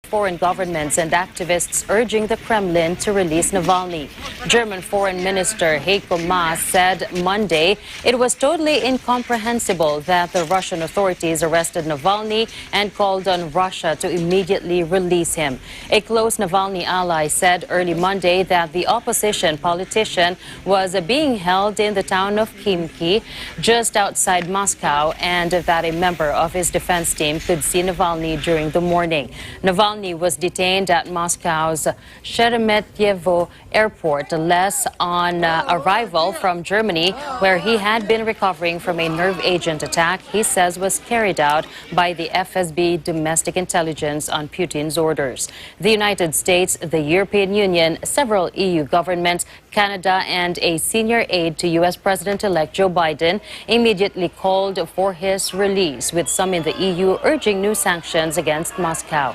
foreign governments and activists urging the Kremlin to release Navalny. German Foreign Minister Heiko Maas said Monday it was totally incomprehensible that the Russian authorities arrested Navalny and called on Russia to immediately release him. A close Navalny ally said early Monday that the opposition politician was being held in the town of Khimki, just outside Moscow, and that a member of his defense team could see Navalny during the morning. Navalny was detained at Moscow's Sheremetyevo airport less on arrival from Germany, where he had been recovering from a nerve agent attack he says was carried out by the FSB domestic intelligence on Putin's orders. The United States, the European Union, several EU governments, Canada, and a senior aide to U.S. President-elect Joe Biden immediately called for his release, with some in the EU urging new sanctions against Moscow.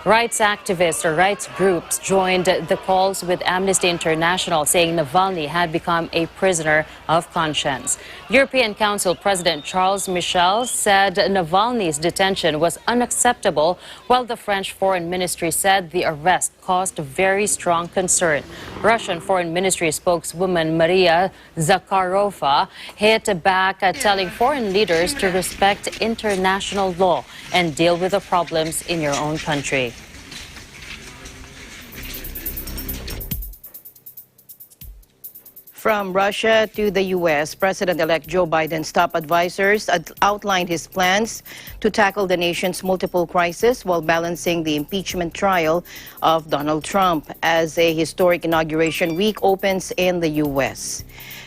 Rights activists or rights groups joined the calls with Amnesty International, saying Navalny had become a prisoner of conscience. European Council President Charles Michel said Navalny's detention was unacceptable, while the French Foreign Ministry said the arrest caused very strong concern. Russian Foreign Ministry spokeswoman Maria Zakharova hit back, telling foreign leaders to respect international law and deal with the problems in your own country. From Russia to the U.S., President-elect Joe Biden's top advisors outlined his plans to tackle the nation's multiple crises while balancing the impeachment trial of Donald Trump as a historic inauguration week opens in the U.S.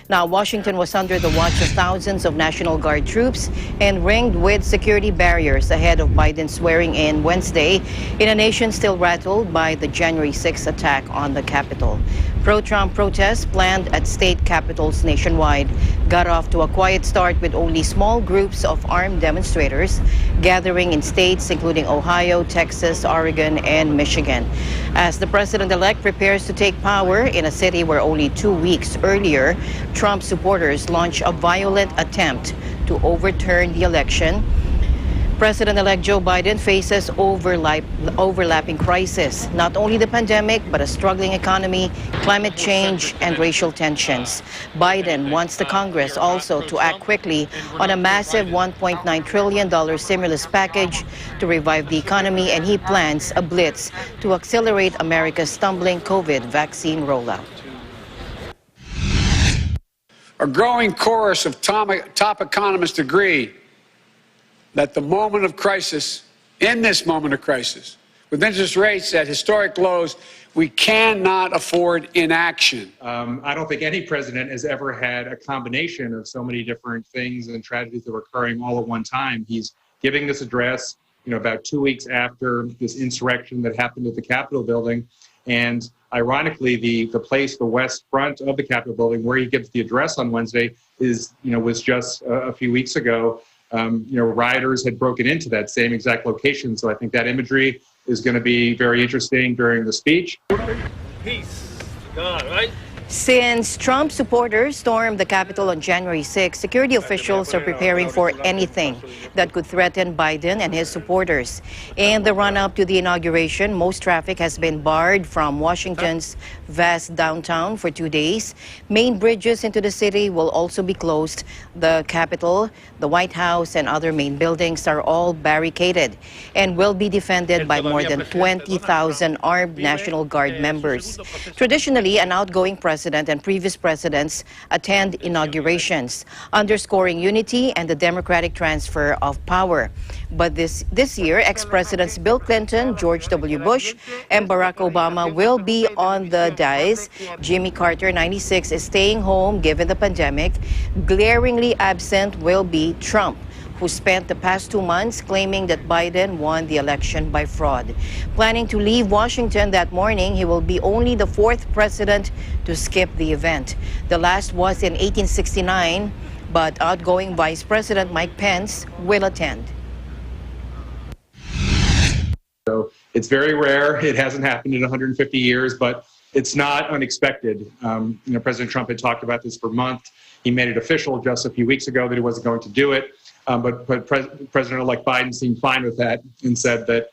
Now, Washington was under the watch of thousands of National Guard troops and ringed with security barriers ahead of Biden's swearing in Wednesday in a nation still rattled by the January 6th attack on the Capitol. Pro-Trump protests planned at state capitals nationwide got off to a quiet start with only small groups of armed demonstrators gathering in states including Ohio, Texas, Oregon, and Michigan. As the president-elect prepares to take power in a city where only 2 weeks earlier, Trump supporters launched a violent attempt to overturn the election, President-elect Joe Biden faces overlapping crises, not only the pandemic, but a struggling economy, climate change, and racial tensions. Biden wants the Congress also to act quickly on a massive $1.9 trillion stimulus package to revive the economy, and he plans a blitz to accelerate America's stumbling COVID vaccine rollout. A growing chorus of top economists agree that the moment of crisis, in this moment of crisis, with interest rates at historic lows, we cannot afford inaction. I don't think any president has ever had a combination of so many different things and tragedies that were occurring all at one time. He's giving this address, about 2 weeks after this insurrection that happened at the Capitol building. And ironically, the place, the west front of the Capitol building, where he gives the address on Wednesday, was just a few weeks ago. Rioters had broken into that same exact location. So I think that imagery is going to be very interesting during the speech. Peace. God, right? Since Trump supporters stormed the Capitol on January 6, security officials are preparing for anything that could threaten Biden and his supporters. In the run-up to the inauguration, most traffic has been barred from Washington's vast downtown for 2 days. Main bridges into the city will also be closed. The Capitol, the White House, and other main buildings are all barricaded and will be defended by more than 20,000 armed National Guard members. Traditionally, an outgoing president and previous presidents attend inaugurations, underscoring unity and the democratic transfer of power. But this year, ex-presidents Bill Clinton, George W. Bush, and Barack Obama will be on the dais. Jimmy Carter, 96, is staying home given the pandemic. Glaringly absent will be Trump, who spent the past 2 months claiming that Biden won the election by fraud. Planning to leave Washington that morning, he will be only the 4th president to skip the event. The last was in 1869, but outgoing Vice President Mike Pence will attend. So it's very rare. It hasn't happened in 150 years, but it's not unexpected. President Trump had talked about this for months. He made it official just a few weeks ago that he wasn't going to do it. But President-elect Biden seemed fine with that and said that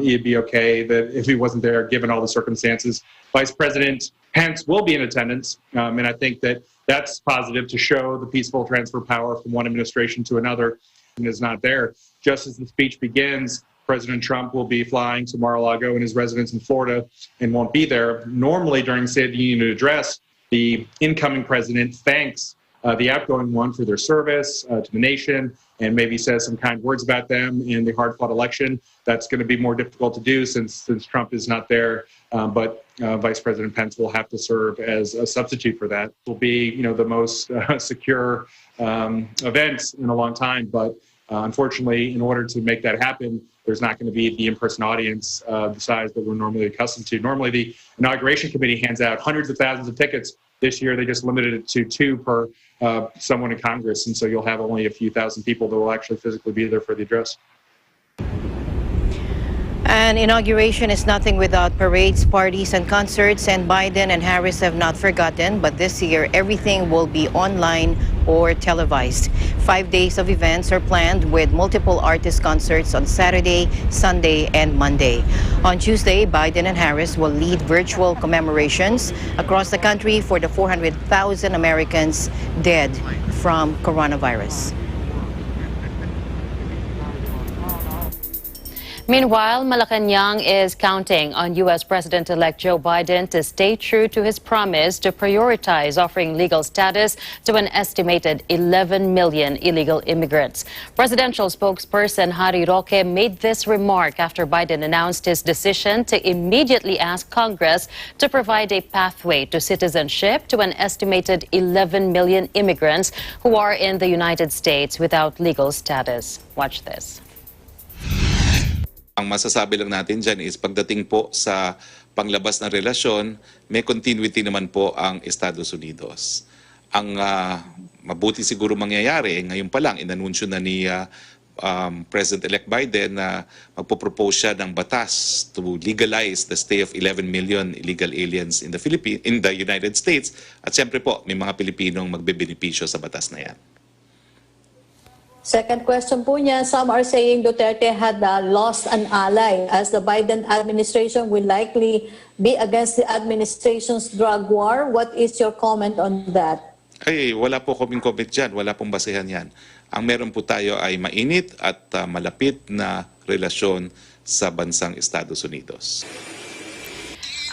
he'd be okay that if he wasn't there, given all the circumstances. Vice President Pence will be in attendance, and I think that that's positive to show the peaceful transfer of power from one administration to another, and is not there. Just as the speech begins, President Trump will be flying to Mar-a-Lago in his residence in Florida and won't be there. Normally, during the State of the Union address, the incoming president thanks the outgoing one for their service to the nation and maybe says some kind words about them in the hard-fought election. That's going to be more difficult to do since Trump is not there. But Vice President Pence will have to serve as a substitute for that. It will be, the most secure event in a long time. But unfortunately, in order to make that happen, there's not going to be the in-person audience the size that we're normally accustomed to. Normally, the inauguration committee hands out hundreds of thousands of tickets. This year, they just limited it to 2 per someone in Congress, and so you'll have only a few thousand people that will actually physically be there for the address. An inauguration is nothing without parades, parties, and concerts, and Biden and Harris have not forgotten, but this year everything will be online or televised. 5 days of events are planned with multiple artist concerts on Saturday, Sunday, and Monday. On Tuesday, Biden and Harris will lead virtual commemorations across the country for the 400,000 Americans dead from coronavirus. Meanwhile, Malacanang is counting on U.S. President-elect Joe Biden to stay true to his promise to prioritize offering legal status to an estimated 11 million illegal immigrants. Presidential spokesperson Harry Roque made this remark after Biden announced his decision to immediately ask Congress to provide a pathway to citizenship to an estimated 11 million immigrants who are in the United States without legal status. Watch this. Ang masasabi lang natin dyan is pagdating po sa panglabas ng relasyon, may continuity naman po ang Estados Unidos. Ang mabuti siguro mangyayari, ngayon pa lang, inanunsyo na ni President-elect Biden na magpo-propose siya ng batas to legalize the stay of 11 million illegal aliens in the United States. At siyempre po, may mga Pilipinong magbebenepisyo sa batas na yan. Second question po niya, some are saying Duterte had lost an ally as the Biden administration will likely be against the administration's drug war. What is your comment on that? Ay, wala po kaming comment dyan. Wala pong basehan yan. Ang meron po tayo ay mainit at malapit na relasyon sa bansang Estados Unidos.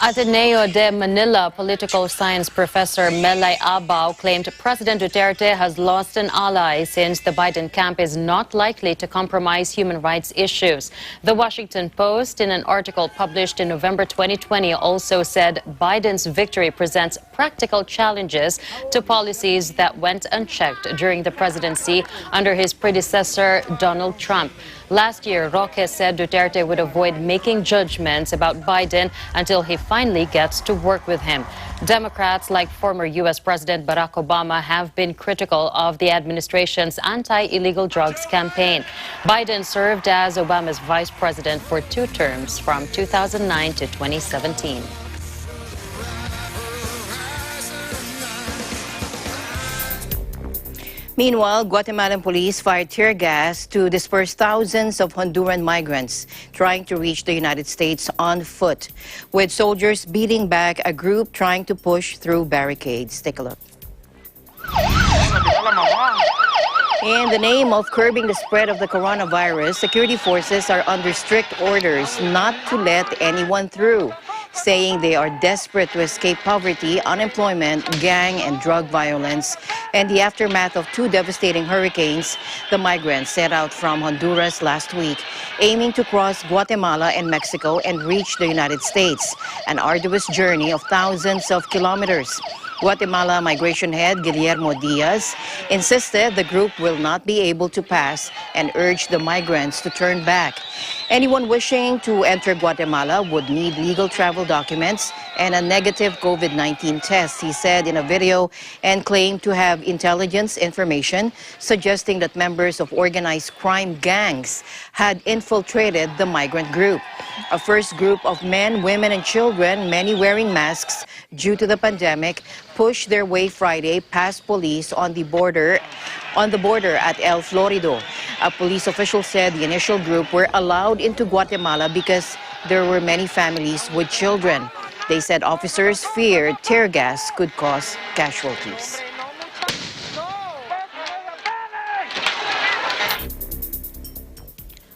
Ateneo de Manila political science professor Melay Abao claimed President Duterte has lost an ally since the Biden camp is not likely to compromise human rights issues. The Washington Post, in an article published in November 2020, also said Biden's victory presents practical challenges to policies that went unchecked during the presidency under his predecessor, Donald Trump. Last year, Roque said Duterte would avoid making judgments about Biden until he finally gets to work with him. Democrats, like former U.S. President Barack Obama, have been critical of the administration's anti-illegal drugs campaign. Biden served as Obama's vice president for 2 terms from 2009 to 2017. Meanwhile, Guatemalan police fired tear gas to disperse thousands of Honduran migrants trying to reach the United States on foot, with soldiers beating back a group trying to push through barricades. Take a look. In the name of curbing the spread of the coronavirus, security forces are under strict orders not to let anyone through, saying they are desperate to escape poverty, unemployment, gang and drug violence, and the aftermath of 2 devastating hurricanes. The migrants set out from Honduras last week, aiming to cross Guatemala and Mexico and reach the United States, an arduous journey of thousands of kilometers. Guatemala Migration Head Guillermo Diaz insisted the group will not be able to pass and urged the migrants to turn back. Anyone wishing to enter Guatemala would need legal travel documents and a negative COVID-19 test, he said in a video, and claimed to have intelligence information suggesting that members of organized crime gangs had infiltrated the migrant group. A first group of men, women, and children, many wearing masks, due to the pandemic pushed their way Friday past police on the border at El Florido. A police official said the initial group were allowed into Guatemala because there were many families with children. They said officers feared tear gas could cause casualties.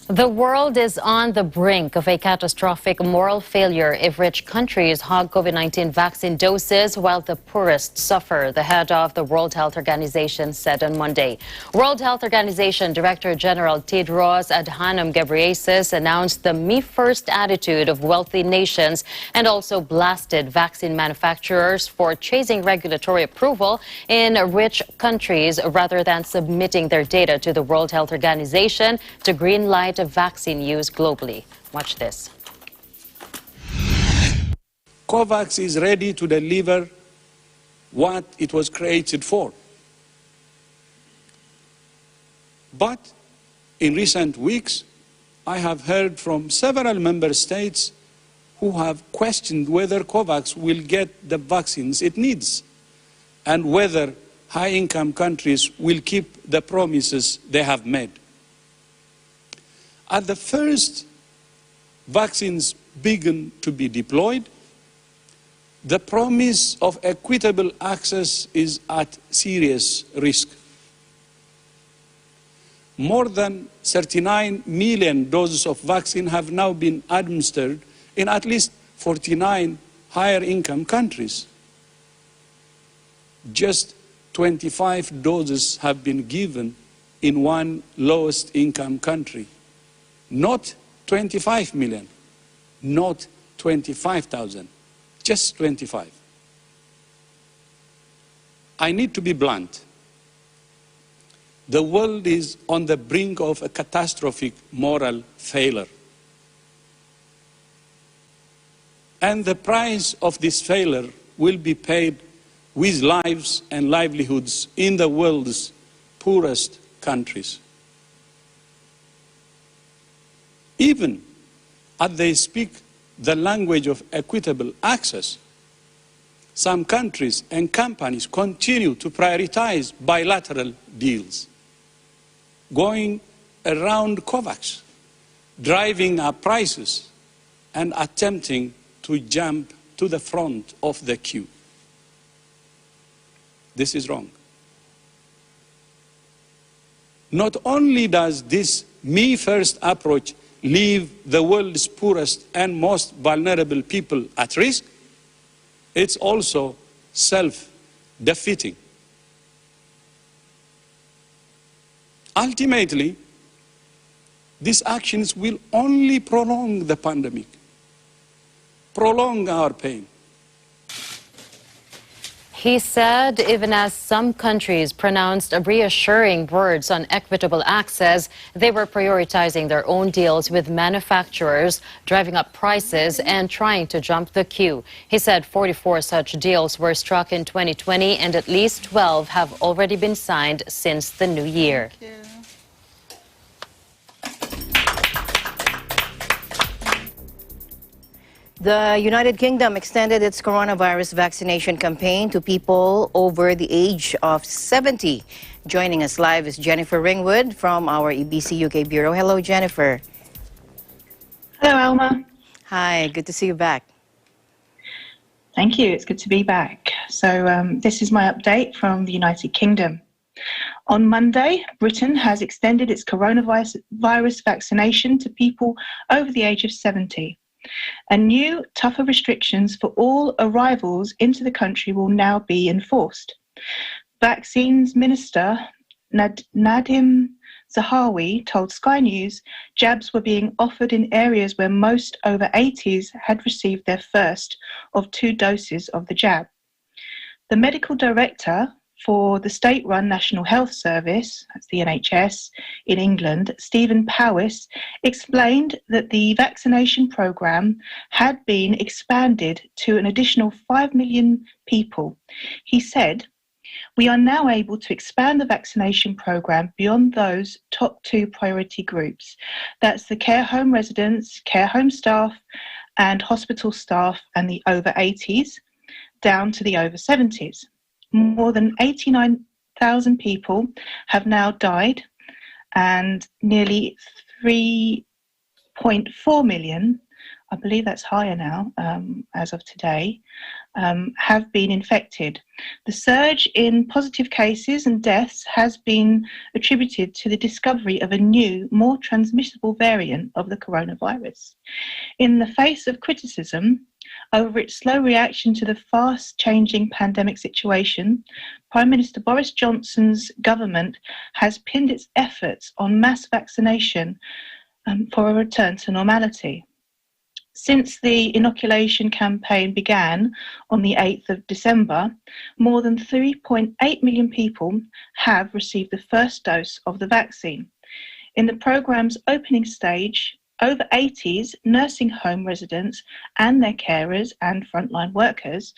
The world is on the brink of a catastrophic moral failure if rich countries hog COVID-19 vaccine doses while the poorest suffer, the head of the World Health Organization said on Monday. World Health Organization Director General Tedros Adhanom Ghebreyesus announced the me-first attitude of wealthy nations and also blasted vaccine manufacturers for chasing regulatory approval in rich countries rather than submitting their data to the World Health Organization to greenlight of vaccine use globally. Watch this. COVAX is ready to deliver what it was created for. But in recent weeks, I have heard from several member states who have questioned whether COVAX will get the vaccines it needs and whether high-income countries will keep the promises they have made. As the first vaccines begin to be deployed, the promise of equitable access is at serious risk. More than 39 million doses of vaccine have now been administered in at least 49 higher-income countries. Just 25 doses have been given in one lowest-income country. Not 25 million, not 25,000, just 25. I need to be blunt. The world is on the brink of a catastrophic moral failure. And the price of this failure will be paid with lives and livelihoods in the world's poorest countries. Even as they speak the language of equitable access, some countries and companies continue to prioritize bilateral deals, going around COVAX, driving up prices, and attempting to jump to the front of the queue. This is wrong. Not only does this me-first approach leave the world's poorest and most vulnerable people at risk, it's also self-defeating. Ultimately, these actions will only prolong the pandemic, prolong our pain. He said even as some countries pronounced reassuring words on equitable access, they were prioritizing their own deals with manufacturers, driving up prices and trying to jump the queue. He said 44 such deals were struck in 2020 and at least 12 have already been signed since the new year. Thank you. The United Kingdom extended its coronavirus vaccination campaign to people over the age of 70. Joining us live is Jennifer Ringwood from our EBC UK Bureau. Hello, Jennifer. Hello, Alma. Hi, good to see you back. Thank you. It's good to be back. So this is my update from the United Kingdom. On Monday, Britain has extended its coronavirus vaccination to people over the age of 70. And new, tougher restrictions for all arrivals into the country will now be enforced. Vaccines Minister Nadim Zahawi told Sky News jabs were being offered in areas where most over 80s had received their first of 2 doses of the jab. The medical director for the state-run National Health Service, that's the NHS, in England, Stephen Powis, explained that the vaccination programme had been expanded to an additional 5 million people. He said, "We are now able to expand the vaccination programme beyond those top 2 priority groups. That's the care home residents, care home staff and hospital staff and the over 80s. down to the over 70s. More than 89,000 people have now died, and nearly 3.4 million, I believe that's higher now as of today, have been infected. The surge in positive cases and deaths has been attributed to the discovery of a new, more transmissible variant of the coronavirus. In the face of criticism over its slow reaction to the fast-changing pandemic situation, Prime Minister Boris Johnson's government has pinned its efforts on mass vaccination for a return to normality. Since the inoculation campaign began on the 8th of December, more than 3.8 million people have received the first dose of the vaccine. In the programme's opening stage, over 80s nursing home residents and their carers and frontline workers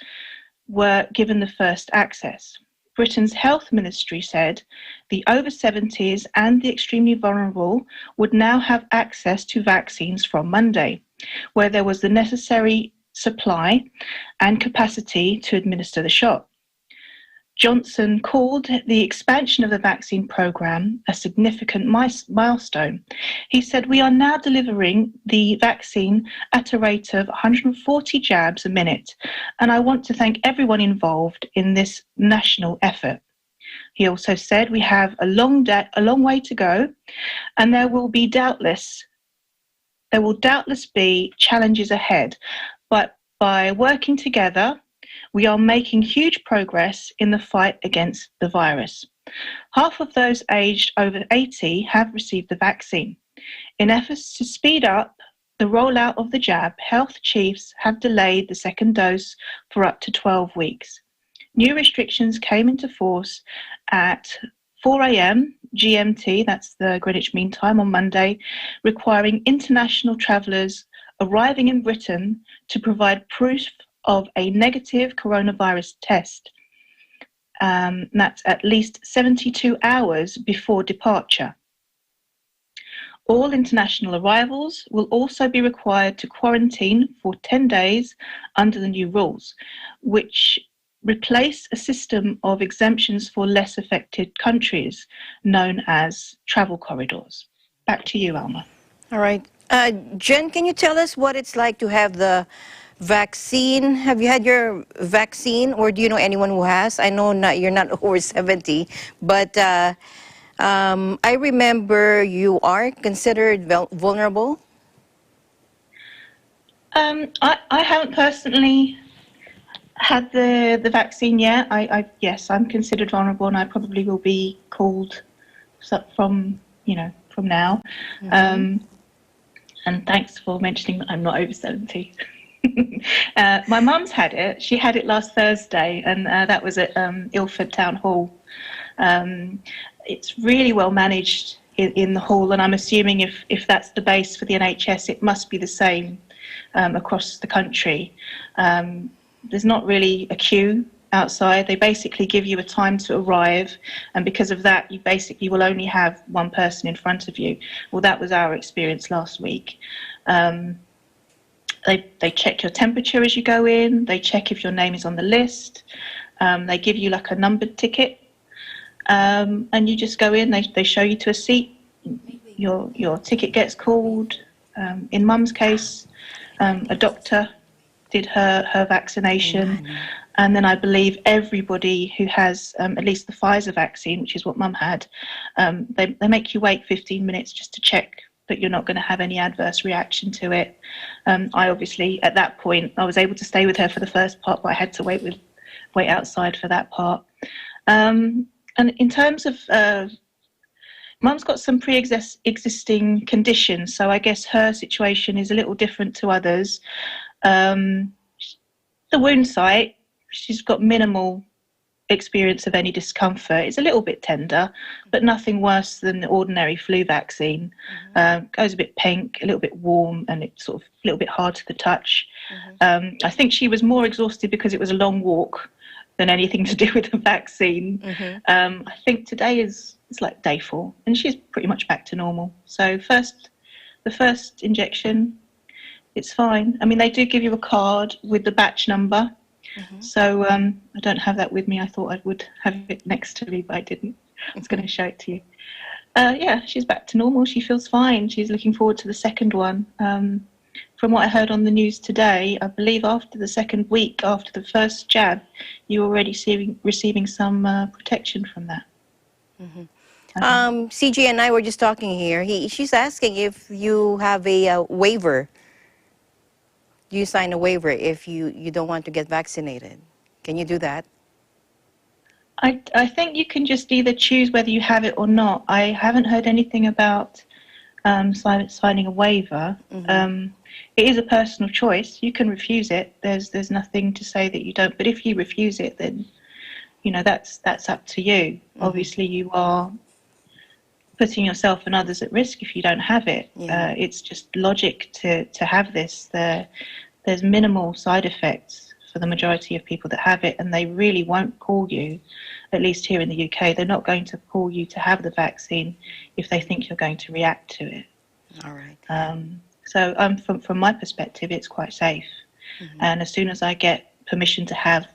were given the first access. Britain's health ministry said the over 70s and the extremely vulnerable would now have access to vaccines from Monday, where there was the necessary supply and capacity to administer the shot. Johnson called the expansion of the vaccine programme a significant milestone. He said, "We are now delivering the vaccine at a rate of 140 jabs a minute, and I want to thank everyone involved in this national effort." He also said, "We have a long way to go, and there will doubtless be challenges ahead, but by working together, we are making huge progress in the fight against the virus." Half of those aged over 80 have received the vaccine. In efforts to speed up the rollout of the jab, health chiefs have delayed the second dose for up to 12 weeks. New restrictions came into force at 4 a.m. GMT, that's the Greenwich Mean Time, on Monday, requiring international travellers arriving in Britain to provide proof of a negative coronavirus test. That's at least 72 hours before departure. All international arrivals will also be required to quarantine for 10 days under the new rules, which replace a system of exemptions for less affected countries known as travel corridors. Back to you, Alma. All right. Jen, can you tell us what it's like to have the vaccine? Have you had your vaccine, or do you know anyone who has? I know you're not over 70, but I remember you are considered vulnerable. I haven't personally had the vaccine yet. Yes, I'm considered vulnerable, and I probably will be called from now. Mm-hmm. And thanks for mentioning that I'm not over 70. My mum's had it. She had it last Thursday, and that was at Ilford Town Hall. It's really well managed in the hall, and I'm assuming if that's the base for the NHS, it must be the same across the country. There's not really a queue outside. They basically give you a time to arrive, and because of that, you basically will only have one person in front of you. Well, that was our experience last week. They check your temperature as you go in. They check if your name is on the list. They give you like a numbered ticket, and you just go in. They show you to a seat. Your ticket gets called. In Mum's case, a doctor did her vaccination, and then I believe everybody who has at least the Pfizer vaccine, which is what Mum had, they make you wait 15 minutes just to check that you're not going to have any adverse reaction to it. I obviously, at that point, I was able to stay with her for the first part, but I had to wait outside for that part. And in terms of, Mum's got some pre-existing conditions, so I guess her situation is a little different to others. The wound site, she's got minimal experience of any discomfort. It's a little bit tender, but nothing worse than the ordinary flu vaccine. Goes a bit pink, a little bit warm, and it's sort of a little bit hard to the touch. I think she was more exhausted because it was a long walk than anything to do with the vaccine. I think today it's like day 4, and she's pretty much back to normal. So the first injection, it's fine. I mean, they do give you a card with the batch number, So I don't have that with me. I thought I would have it next to me, but I didn't. I was going to show it to you. Yeah, she's back to normal. She feels fine. She's looking forward to the second one. From what I heard on the news today, I believe after the second week after the first jab, you're already receiving some protection from that. CJ and I were just talking here. She's asking if you have a waiver. Do you sign a waiver if you don't want to get vaccinated? Can you do that? I think you can just either choose whether you have it or not. I haven't heard anything about signing a waiver. It is a personal choice. You can refuse it. There's nothing to say that you don't. But if you refuse it, then that's up to you. Obviously, you are putting yourself and others at risk if you don't have it. It's just logic to have this. There's minimal side effects for the majority of people that have it, and they really won't call you, at least here in the UK, they're not going to call you to have the vaccine if they think you're going to react to it. All right. So from my perspective, it's quite safe. And as soon as I get permission to have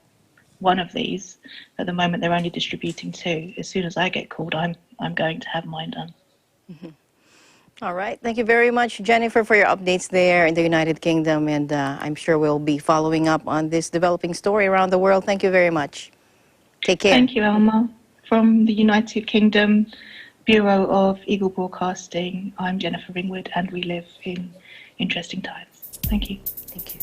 one of these, at the moment they're only distributing 2. As soon as I get called, I'm going to have mine done. All right. Thank you very much, Jennifer, for your updates there in the United Kingdom. And I'm sure we'll be following up on this developing story around the world. Thank you very much. Take care. Thank you, Elma. From the United Kingdom Bureau of Eagle Broadcasting, I'm Jennifer Ringwood, and we live in interesting times. Thank you. Thank you.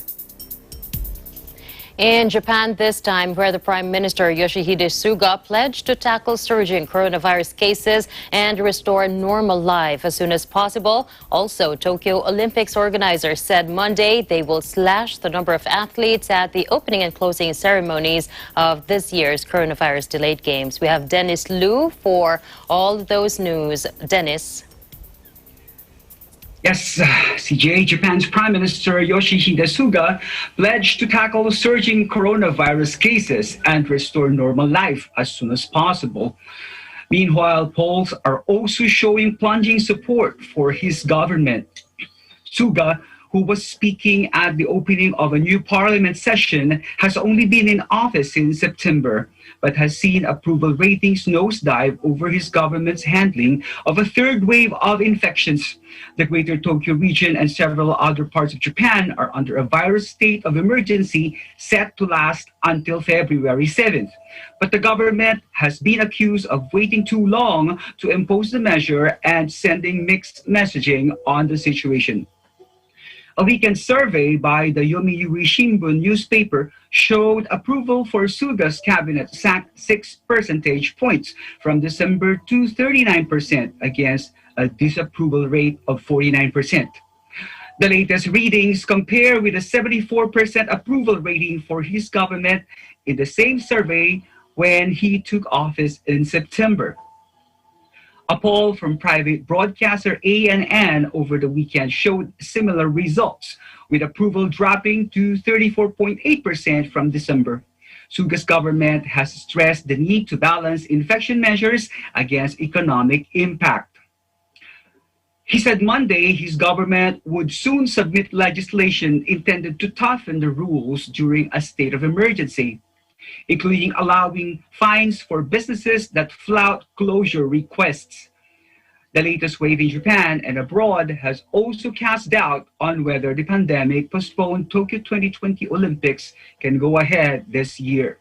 In Japan this time, where the Prime Minister Yoshihide Suga pledged to tackle surging coronavirus cases and restore normal life as soon as possible. Also, Tokyo Olympics organizers said Monday they will slash the number of athletes at the opening and closing ceremonies of this year's coronavirus-delayed games. We have Dennis Liu for all those news. Dennis. Yes, CJ, Japan's Prime Minister Yoshihide Suga pledged to tackle surging coronavirus cases and restore normal life as soon as possible. Meanwhile, polls are also showing plunging support for his government. Suga, who was speaking at the opening of a new parliament session, has only been in office since September, but has seen approval ratings nosedive over his government's handling of a third wave of infections. The Greater Tokyo region and several other parts of Japan are under a virus state of emergency set to last until February 7th. But the government has been accused of waiting too long to impose the measure and sending mixed messaging on the situation. A weekend survey by the Yomiuri Shimbun newspaper showed approval for Suga's cabinet sacked 6 percentage points from December to 39% against a disapproval rate of 49%. The latest readings compare with a 74% approval rating for his government in the same survey when he took office in September. A poll from private broadcaster ANN over the weekend showed similar results, with approval dropping to 34.8% from December. Suga's government has stressed the need to balance infection measures against economic impact. He said Monday his government would soon submit legislation intended to toughen the rules during a state of emergency, including allowing fines for businesses that flout closure requests. The latest wave in Japan and abroad has also cast doubt on whether the pandemic postponed Tokyo 2020 Olympics can go ahead this year.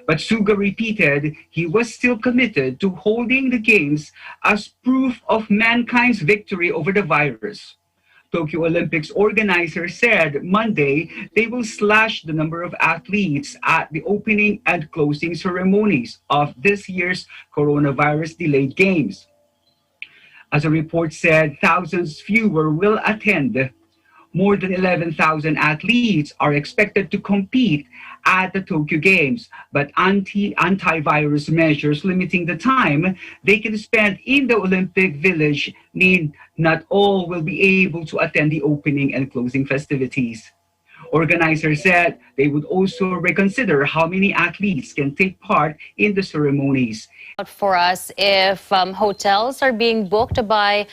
But Suga repeated he was still committed to holding the games as proof of mankind's victory over the virus. Tokyo Olympics organizers said Monday they will slash the number of athletes at the opening and closing ceremonies of this year's coronavirus-delayed games. As a report said, thousands fewer will attend. More than 11,000 athletes are expected to compete at the Tokyo Games, but antivirus measures limiting the time they can spend in the Olympic Village mean not all will be able to attend the opening and closing festivities. Organizers said they would also reconsider how many athletes can take part in the ceremonies. For us, if hotels are being booked by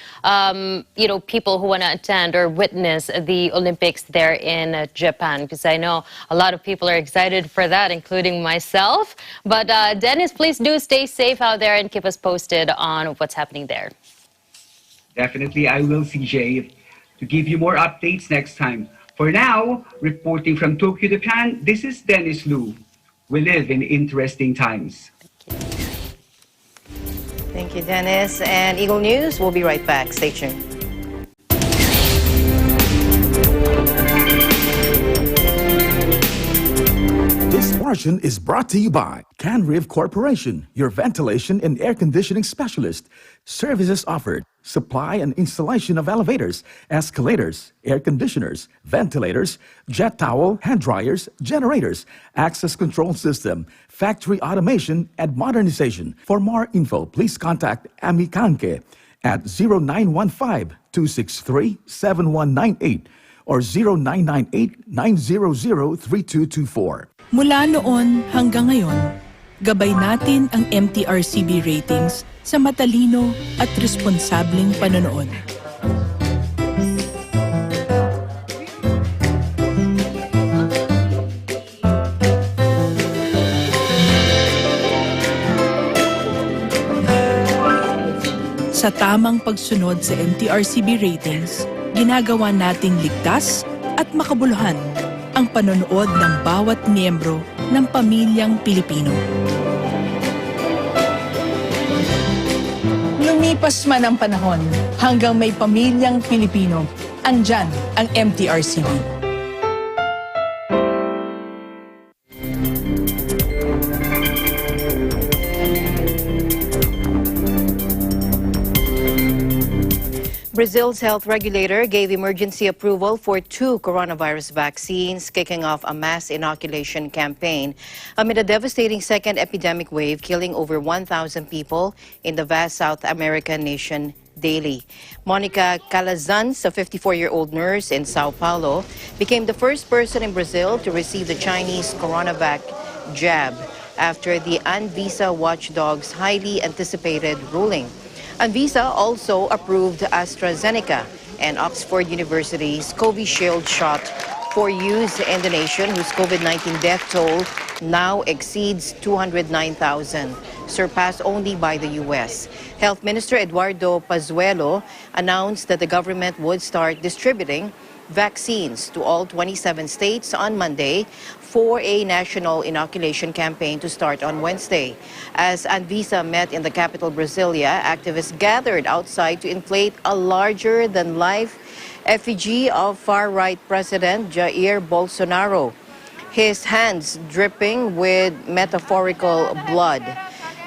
people who want to attend or witness the Olympics there in Japan, because I know a lot of people are excited for that, including myself. But Dennis, please do stay safe out there and keep us posted on what's happening there. Definitely, I will, CJ, to give you more updates next time. For now, reporting from Tokyo, Japan, this is Dennis Liu. We live in interesting times. Thank you, Dennis. And Eagle News, we'll be right back. Stay tuned. This portion is brought to you by Canriv Corporation, your ventilation and air conditioning specialist. Services offered: supply and installation of elevators, escalators, air conditioners, ventilators, jet towel, hand dryers, generators, access control system, factory automation, and modernization. For more info, please contact Ami Kanke at 0915-263-7198 or 0998-900-3224. Mula noon hanggang ngayon, gabay natin ang MTRCB ratings sa matalino at responsableng panonood. Sa tamang pagsunod sa MTRCB ratings, ginagawa nating ligtas at makabuluhan ang panonood ng bawat miyembro ng pamilyang Pilipino. Lumipas man ang panahon, hanggang may pamilyang Pilipino, andyan ang MTRCB. Brazil's health regulator gave emergency approval for 2 coronavirus vaccines, kicking off a mass inoculation campaign amid a devastating second epidemic wave killing over 1,000 people in the vast South American nation daily. Monica Calazans, a 54-year-old nurse in Sao Paulo, became the first person in Brazil to receive the Chinese CoronaVac jab after the Anvisa watchdog's highly anticipated ruling. Anvisa also approved AstraZeneca and Oxford University's Covishield shot for use in the nation, whose COVID-19 death toll now exceeds 209,000, surpassed only by the U.S. Health Minister Eduardo Pazuello announced that the government would start distributing vaccines to all 27 states on Monday for a national inoculation campaign to start on Wednesday. As Anvisa met in the capital Brasilia, activists gathered outside to inflate a larger-than-life effigy of far-right President Jair Bolsonaro, his hands dripping with metaphorical blood.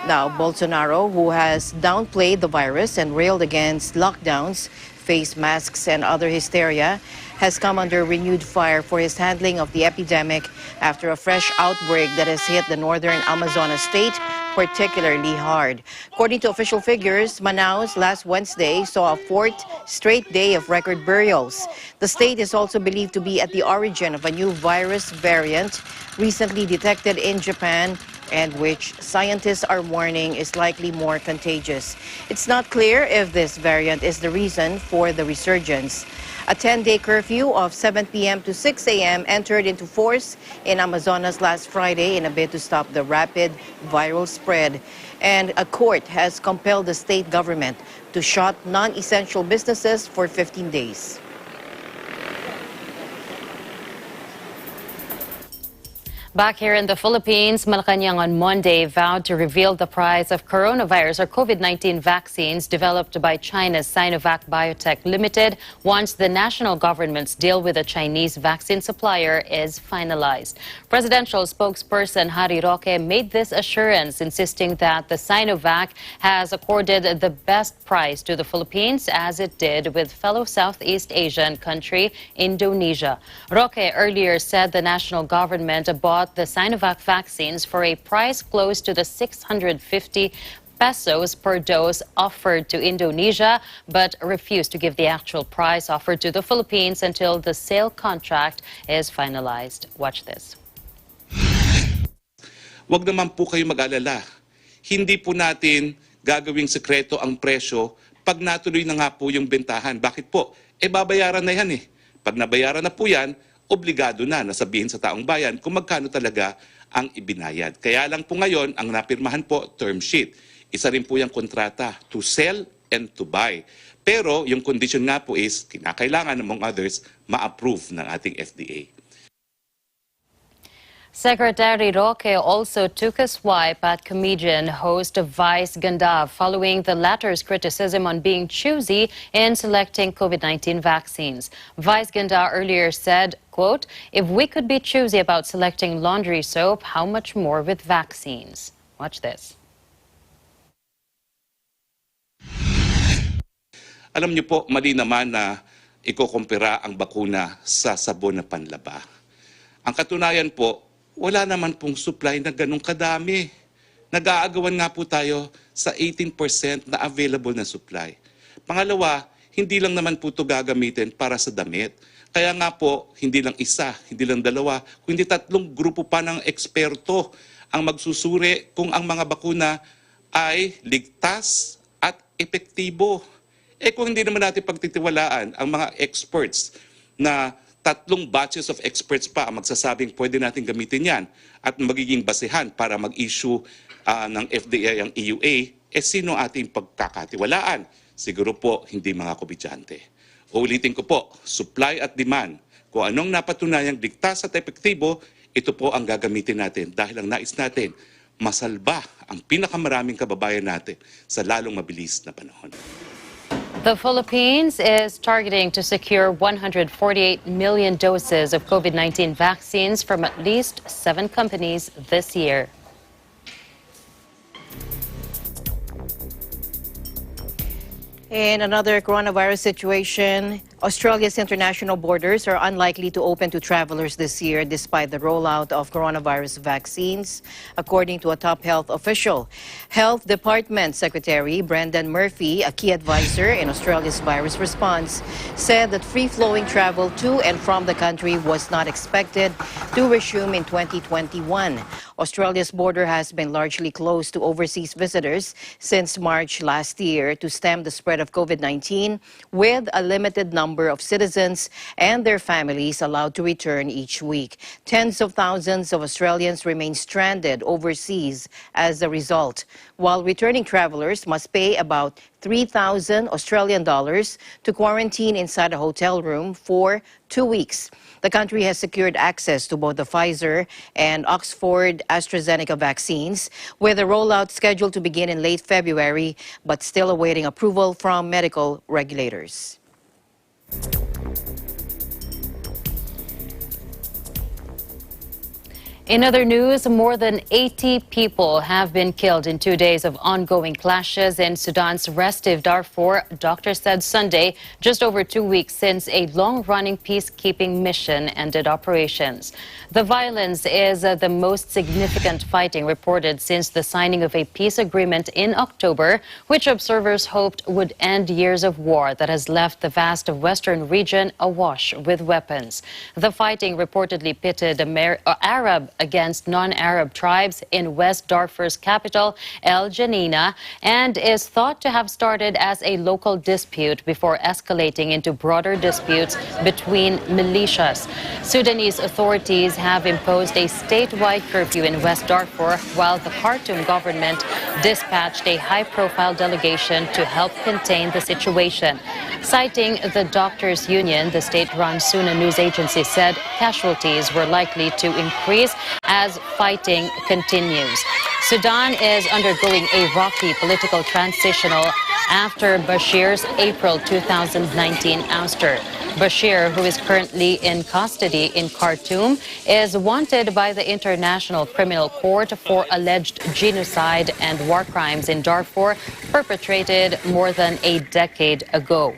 Now, Bolsonaro, who has downplayed the virus and railed against lockdowns, face masks, and other hysteria, has come under renewed fire for his handling of the epidemic after a fresh outbreak that has hit the northern Amazonas state particularly hard. According to official figures, Manaus last Wednesday saw a 4th straight day of record burials. The state is also believed to be at the origin of a new virus variant recently detected in Japan, and which scientists are warning is likely more contagious. It's not clear if this variant is the reason for the resurgence. A 10-day curfew of 7 p.m. to 6 a.m. entered into force in Amazonas last Friday in a bid to stop the rapid viral spread. And a court has compelled the state government to shut non-essential businesses for 15 days. Back here in the Philippines, Malacanang on Monday vowed to reveal the price of coronavirus or COVID-19 vaccines developed by China's Sinovac Biotech Limited once the national government's deal with the Chinese vaccine supplier is finalized. Presidential spokesperson Harry Roque made this assurance, insisting that the Sinovac has accorded the best price to the Philippines, as it did with fellow Southeast Asian country Indonesia. Roque earlier said the national government bought the Sinovac vaccines for a price close to the 650 pesos per dose offered to Indonesia, but refused to give the actual price offered to the Philippines until the sale contract is finalized. Watch this. Huwag naman po kayo mag-alala. Hindi po natin gagawing sekreto ang presyo pag natuloy na nga po yung bentahan. Bakit po? Babayaran na yan eh. Pag nabayaran na po yan, obligado na sabihin sa taong bayan kung magkano talaga ang ibinayad. Kaya lang po ngayon, ang napirmahan po, term sheet. Isa rin po yung kontrata, to sell and to buy. Pero yung condition nga po is, kinakailangan among others, ma-approve ng ating FDA. Secretary Roque also took a swipe at comedian host Vice Ganda following the latter's criticism on being choosy in selecting COVID-19 vaccines. Vice Ganda earlier said, quote, "If we could be choosy about selecting laundry soap, how much more with vaccines?" Watch this. Alam niyo po, mali naman na ikukumpira ang bakuna sa sabon na panlaba. Ang katunayan po, wala naman pong supply na ganong kadami. Nag-aagawan nga po tayo sa 18% na available na supply. Pangalawa, hindi lang naman po ito gagamitin para sa damit. Kaya nga po, hindi lang isa, hindi lang dalawa, kundi 3 grupo pa ng eksperto ang magsusuri kung ang mga bakuna ay ligtas at epektibo. Kung hindi naman natin pagtitiwalaan ang mga experts na 3 batches of experts pa ang magsasabing pwede natin gamitin yan at magiging basehan para mag-issue ng FDA ang EUA, sino ating pagkakatiwalaan? Siguro po hindi mga komedyante. Uulitin ko po, supply at demand. Kung anong napatunayang ligtas at epektibo, ito po ang gagamitin natin dahil ang nais natin masalba ang pinakamaraming kababayan natin sa lalong mabilis na panahon. The Philippines is targeting to secure 148 million doses of COVID-19 vaccines from at least 7 companies this year. In another coronavirus situation, Australia's international borders are unlikely to open to travelers this year despite the rollout of coronavirus vaccines, according to a top health official. Health Department Secretary Brendan Murphy, a key advisor in Australia's virus response, said that free-flowing travel to and from the country was not expected to resume in 2021. Australia's border has been largely closed to overseas visitors since March last year to stem the spread of COVID-19, with a limited number of citizens and their families allowed to return each week. Tens of thousands of Australians remain stranded overseas as a result, while returning travelers must pay about 3,000 Australian dollars to quarantine inside a hotel room for 2 weeks. The country has secured access to both the Pfizer and Oxford AstraZeneca vaccines, with the rollout scheduled to begin in late February, but still awaiting approval from medical regulators. In other news, more than 80 people have been killed in 2 days of ongoing clashes in Sudan's restive Darfur, doctors said Sunday, just over 2 weeks since a long-running peacekeeping mission ended operations. The violence is the most significant fighting reported since the signing of a peace agreement in October, which observers hoped would end years of war that has left the vast western region awash with weapons. The fighting reportedly pitted Arab against non-Arab tribes in West Darfur's capital, El Janina, and is thought to have started as a local dispute before escalating into broader disputes between militias. Sudanese authorities have imposed a statewide curfew in West Darfur, while the Khartoum government dispatched a high-profile delegation to help contain the situation. Citing the doctors' union, the state-run Suna news agency said casualties were likely to increase as fighting continues. Sudan is undergoing a rocky political transitional after Bashir's April 2019 ouster. Bashir, who is currently in custody in Khartoum, is wanted by the International Criminal Court for alleged genocide and war crimes in Darfur perpetrated more than a decade ago.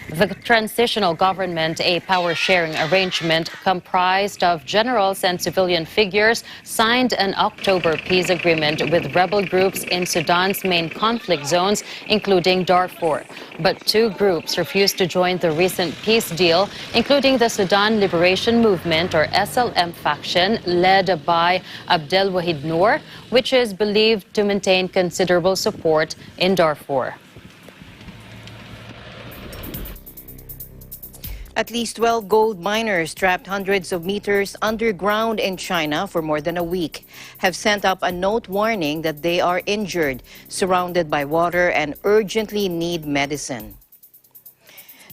The transitional government, a power-sharing arrangement comprised of generals and civilian figures, signed an October peace agreement with rebel groups in Sudan's main conflict zones, including Darfur. But two groups refused to join the recent peace deal, including the Sudan Liberation Movement, or SLM faction, led by Abdelwahid Noor, which is believed to maintain considerable support in Darfur. At least 12 gold miners trapped hundreds of meters underground in China for more than a week have sent up a note warning that they are injured, surrounded by water, and urgently need medicine.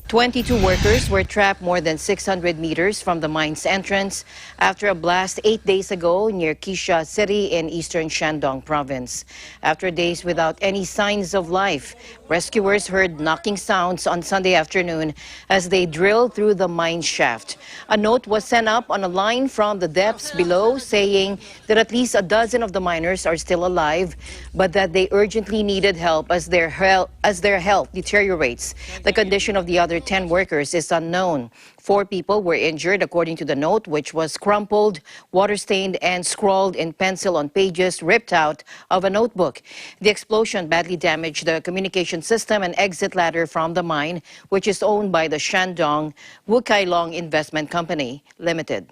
22 workers were trapped more than 600 meters from the mine's entrance after a blast 8 days ago near Qisha City in eastern Shandong province. After days without any signs of life, rescuers heard knocking sounds on Sunday afternoon as they drilled through the mine shaft. A note was sent up on a line from the depths below saying that at least a dozen of the miners are still alive, but that they urgently needed help as their health deteriorates. The condition of the other 10 workers is unknown. 4 people were injured, according to the note, which was crumpled, water-stained, and scrawled in pencil on pages ripped out of a notebook. The explosion badly damaged the communication system and exit ladder from the mine, which is owned by the Shandong Wukailong Investment Company Limited.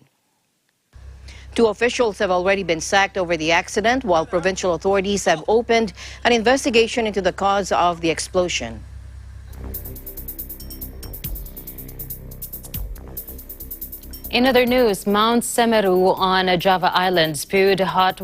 2 officials have already been sacked over the accident, while provincial authorities have opened an investigation into the cause of the explosion. In other news, Mount Simeru on Java Island spewed hot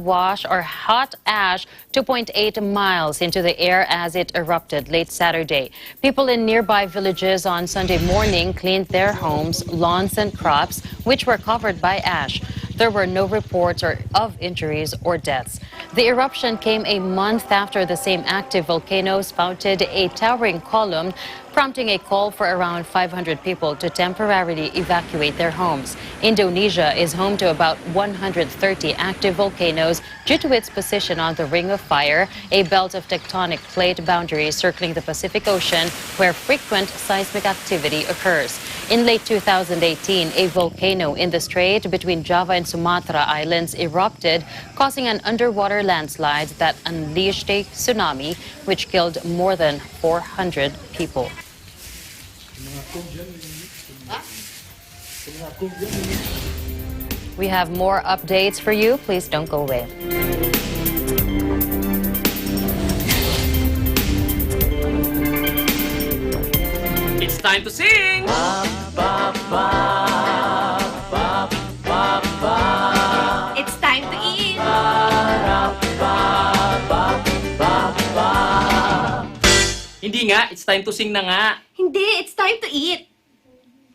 ash 2.8 miles into the air as it erupted late Saturday. People in nearby villages on Sunday morning cleaned their homes, lawns, and crops, which were covered by ash. There were no reports of injuries or deaths. The eruption came a month after the same active volcano spouted a towering column, prompting a call for around 500 people to temporarily evacuate their homes. Indonesia is home to about 130 active volcanoes due to its position on the Ring of Fire, a belt of tectonic plate boundaries circling the Pacific Ocean where frequent seismic activity occurs. In late 2018, a volcano in the strait between Java and Sumatra Islands erupted, causing an underwater landslide that unleashed a tsunami, which killed more than 400 people. We have more updates for you. Please don't go away. It's time to sing! It's time to eat! Hindi nga, it's time to sing na nga. Hindi, it's time to eat!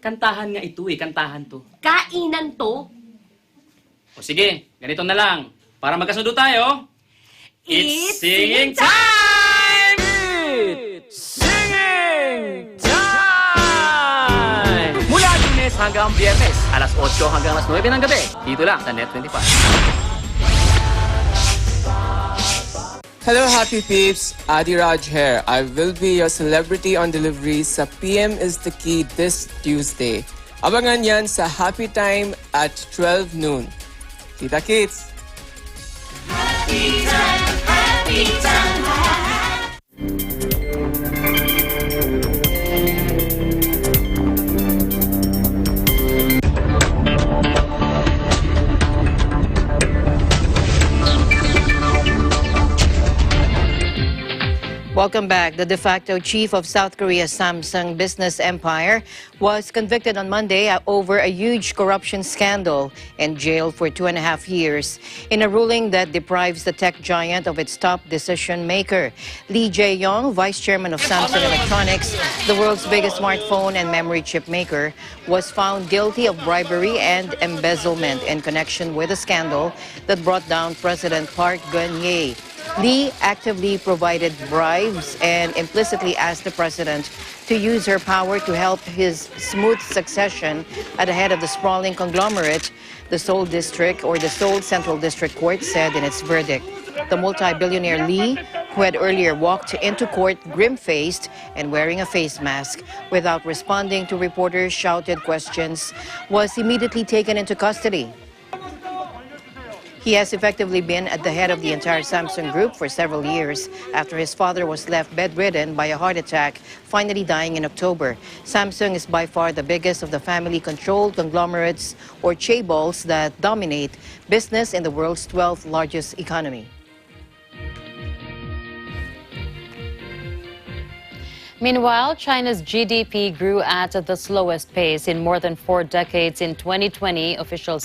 Kantahan nga ito kantahan to. Kainan to! O sige, ganito na lang. Para magkasundo tayo. It's singing time! It's singing time! Mula Lunes hanggang Biyernes, alas 8 hanggang alas 9 ng gabi. Dito lang sa Net 25. Hello, happy peeps. Adi Raj here. I will be your celebrity on delivery sa PM is the Key this Tuesday. Abangan yan sa Happy Time at 12 noon. Kita kits! Happy time, happy time. Welcome back. The de facto chief of South Korea's Samsung business empire was convicted on Monday over a huge corruption scandal and jailed for 2.5 years in a ruling that deprives the tech giant of its top decision maker. Lee Jaeyoung, vice chairman of Samsung Electronics, the world's biggest smartphone and memory chip maker, was found guilty of bribery and embezzlement in connection with a scandal that brought down President Park Geun-hye. Lee actively provided bribes and implicitly asked the president to use her power to help his smooth succession at the head of the sprawling conglomerate, the Seoul District or the Seoul Central District Court said in its verdict. The multi-billionaire Lee, who had earlier walked into court grim-faced and wearing a face mask without responding to reporters' shouted questions, was immediately taken into custody. He has effectively been at the head of the entire Samsung group for several years after his father was left bedridden by a heart attack, finally dying in October. Samsung is by far the biggest of the family-controlled conglomerates or chaebols that dominate business in the world's 12th largest economy. Meanwhile, China's GDP grew at the slowest pace in more than 4 decades in 2020, official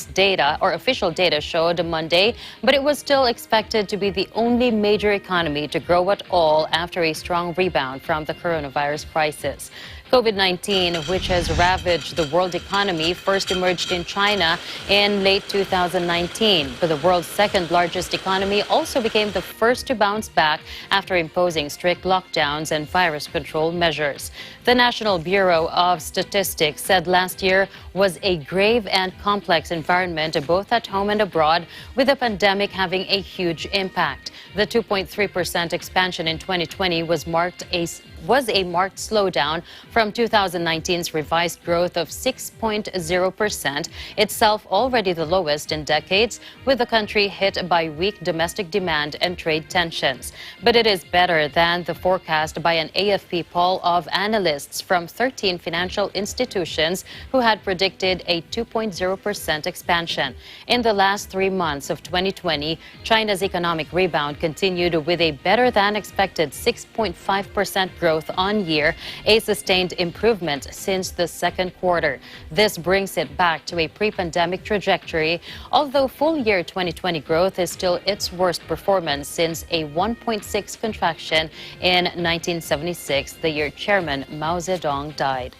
data showed Monday, but it was still expected to be the only major economy to grow at all after a strong rebound from the coronavirus crisis. COVID-19, which has ravaged the world economy, first emerged in China in late 2019. But the world's second largest economy also became the first to bounce back after imposing strict lockdowns and virus control measures. The National Bureau of Statistics said last year was a grave and complex environment both at home and abroad, with the pandemic having a huge impact. The 2.3% expansion in 2020 was a marked slowdown from 2019's revised growth of 6.0%, itself already the lowest in decades, with the country hit by weak domestic demand and trade tensions. But it is better than the forecast by an AFP poll of analysts from 13 financial institutions who had predicted a 2.0% expansion. In the last 3 months of 2020, China's economic rebound continued with a better than expected 6.5% growth on year, a sustained improvement since the second quarter. This brings it back to a pre-pandemic trajectory, although full year 2020 growth is still its worst performance since a 1.6 contraction in 1976, the year Chairman Mao Zedong died.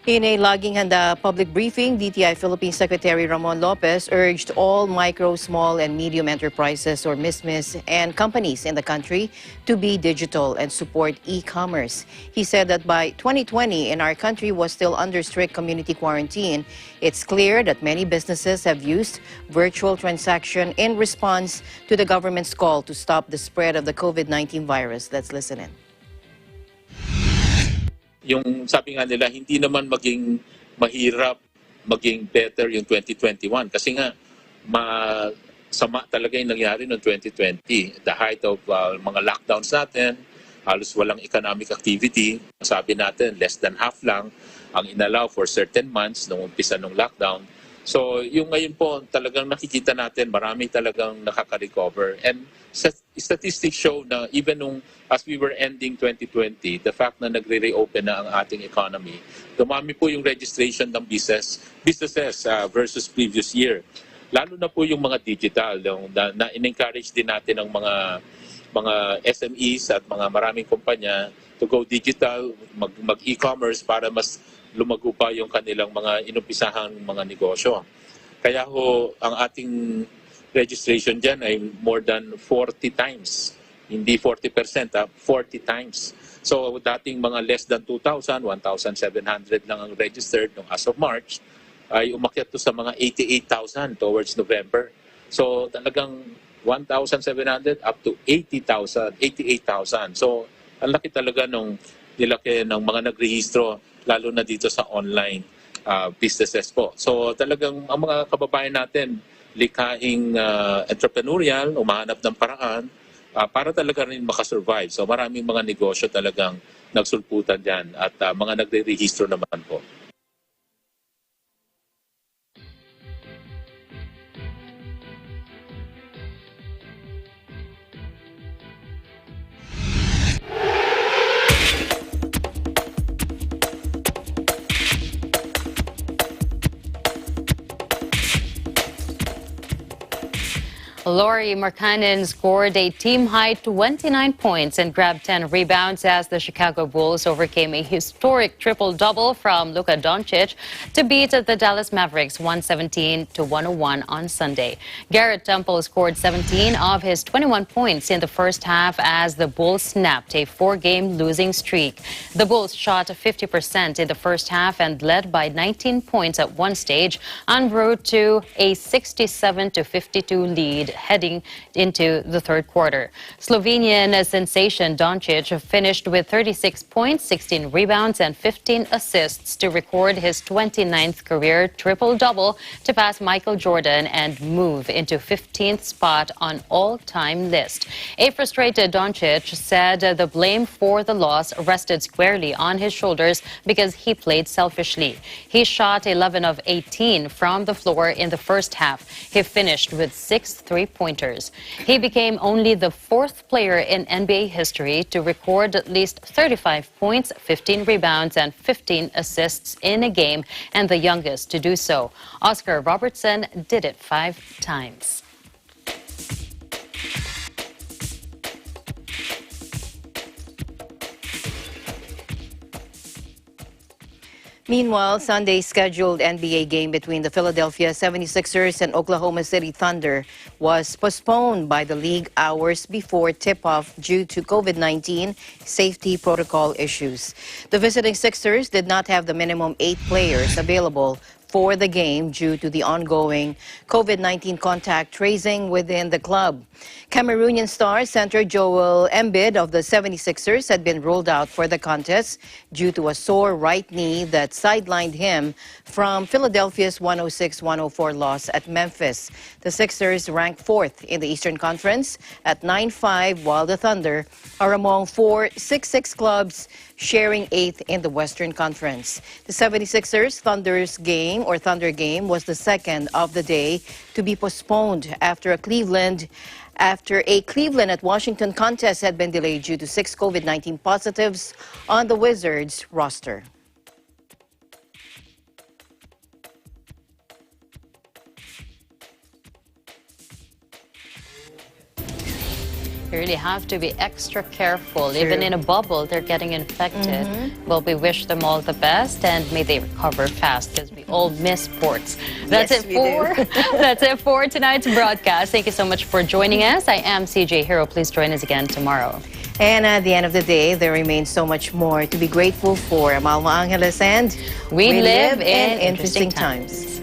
In a laging handa public briefing, DTI Philippines Secretary Ramon Lopez urged all micro, small, and medium enterprises or MISMEs and companies in the country to be digital and support e-commerce. He said that by 2020, and our country was still under strict community quarantine, it's clear that many businesses have used virtual transaction in response to the government's call to stop the spread of the COVID-19 virus. Let's listen in. Yung sabi nga nila, hindi naman maging mahirap, maging better yung 2021. Kasi nga, masama talaga yung nangyari noong 2020. The height of mga lockdowns natin, halos walang economic activity. Sabi natin, less than half lang ang inallow for certain months nung umpisa ng lockdown. So yung ngayon po, talagang nakikita natin, marami talagang nakaka-recover. And statistics show na even nung as we were ending 2020, the fact na nagre-reopen na ang ating economy, dumami po yung registration ng businesses versus previous year. Lalo na po yung mga digital, na in-encourage din natin ang mga SMEs at mga maraming kumpanya to go digital, mag-e-commerce para mas lumago pa yung kanilang mga inumpisahang mga negosyo. Kaya ho, ang ating registration dyan ay more than 40 times. Hindi 40%, 40 times. So dating mga less than 2,000, 1,700 lang ang registered as of March, ay umakyat to sa mga 88,000 towards November. So talagang 1,700 up to 80,000, 88,000. So ang laki talaga nung nilaki ng mga nagrehistro, lalo na dito sa online businesses po. So talagang ang mga kababayan natin, likhaing entrepreneurial, umahanap ng paraan para talaga rin makasurvive. So maraming mga negosyo talagang nagsulputan dyan at mga nagre-rehistro naman po. Lori Markkanen scored a team-high 29 points and grabbed 10 rebounds as the Chicago Bulls overcame a historic triple-double from Luka Doncic to beat the Dallas Mavericks 117-101 on Sunday. Garrett Temple scored 17 of his 21 points in the first half as the Bulls snapped a 4-game losing streak. The Bulls shot 50% in the first half and led by 19 points at one stage en route to a 67-52 lead heading into the third quarter. Slovenian sensation Doncic finished with 36 points, 16 rebounds, and 15 assists to record his 29th career triple-double to pass Michael Jordan and move into 15th spot on all-time list. A frustrated Doncic said the blame for the loss rested squarely on his shoulders because he played selfishly. He shot 11 of 18 from the floor in the first half. He finished with 6 three-pointers. He became only the 4th player in NBA history to record at least 35 points, 15 rebounds, and 15 assists in a game, and the youngest to do so. Oscar Robertson did it 5 times. Meanwhile, Sunday's scheduled NBA game between the Philadelphia 76ers and Oklahoma City Thunder was postponed by the league hours before tip-off due to COVID-19 safety protocol issues. The visiting Sixers did not have the minimum 8 players available for the game due to the ongoing COVID-19 contact tracing within the club. Cameroonian star center Joel Embiid of the 76ers had been ruled out for the contest due to a sore right knee that sidelined him from Philadelphia's 106-104 loss at Memphis. The Sixers ranked 4th in the Eastern Conference at 9-5, while the Thunder are among 4 6-6 clubs sharing 8th in the Western Conference. The 76ers Thunder game was the second of the day to be postponed after a Cleveland at Washington contest had been delayed due to 6 COVID-19 positives on the Wizards roster. You really have to be extra careful. True. Even in a bubble, they're getting infected. Well, we wish them all the best, and may they recover fast, because we all miss sports. That's That's it for tonight's broadcast. Thank you so much for joining us. I am CJ Hero. Please join us again tomorrow. And at the end of the day, there remains so much more to be grateful for. I'm Alma Angeles, and we live in interesting times.